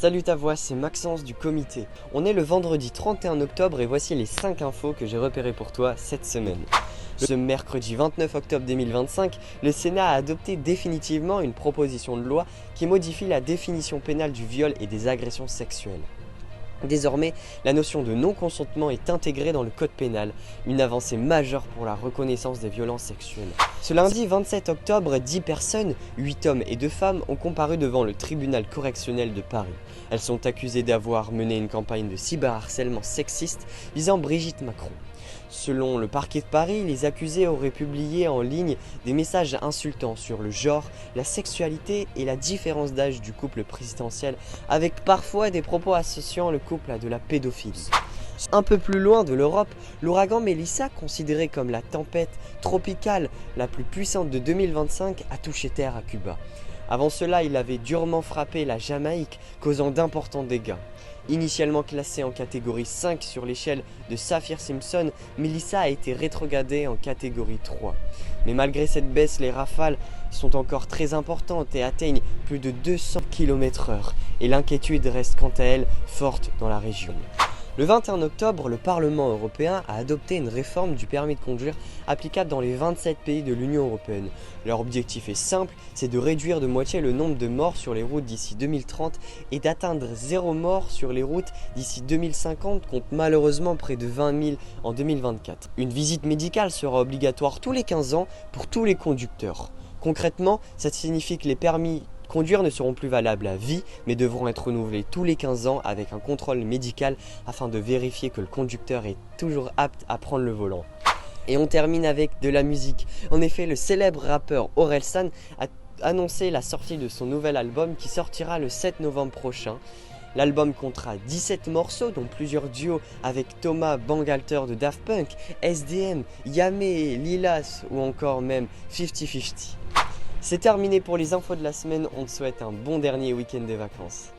Salut ta voix, c'est Maxence du comité. On est le vendredi 31 octobre et voici les 5 infos que j'ai repérées pour toi cette semaine. Ce mercredi 29 octobre 2025, le Sénat a adopté définitivement une proposition de loi qui modifie la définition pénale du viol et des agressions sexuelles. Désormais, la notion de non-consentement est intégrée dans le code pénal, une avancée majeure pour la reconnaissance des violences sexuelles. Ce lundi 27 octobre, 10 personnes, 8 hommes et 2 femmes, ont comparu devant le tribunal correctionnel de Paris. Elles sont accusées d'avoir mené une campagne de cyberharcèlement sexiste visant Brigitte Macron. Selon le parquet de Paris, les accusés auraient publié en ligne des messages insultants sur le genre, la sexualité et la différence d'âge du couple présidentiel, avec parfois des propos associant le couple à de la pédophilie. Un peu plus loin de l'Europe, l'ouragan Melissa, considéré comme la tempête tropicale la plus puissante de 2025, a touché terre à Cuba. Avant cela, il avait durement frappé la Jamaïque, causant d'importants dégâts. Initialement classée en catégorie 5 sur l'échelle de Saffir-Simpson, Melissa a été rétrogradée en catégorie 3. Mais malgré cette baisse, les rafales sont encore très importantes et atteignent plus de 200 km/h. Et l'inquiétude reste quant à elle forte dans la région. Le 21 octobre, le Parlement européen a adopté une réforme du permis de conduire applicable dans les 27 pays de l'Union européenne. Leur objectif est simple, c'est de réduire de moitié le nombre de morts sur les routes d'ici 2030 et d'atteindre 0 mort sur les routes d'ici 2050 contre malheureusement près de 20 000 en 2024. Une visite médicale sera obligatoire tous les 15 ans pour tous les conducteurs. Concrètement, ça signifie que les permis conduire ne seront plus valables à vie, mais devront être renouvelés tous les 15 ans avec un contrôle médical afin de vérifier que le conducteur est toujours apte à prendre le volant. Et on termine avec de la musique. En effet, le célèbre rappeur Orelsan a annoncé la sortie de son nouvel album qui sortira le 7 novembre prochain. L'album comptera 17 morceaux, dont plusieurs duos avec Thomas Bangalter de Daft Punk, SDM, Yamé, Lilas ou encore même 50-50. C'est terminé pour les infos de la semaine, on te souhaite un bon dernier week-end des vacances.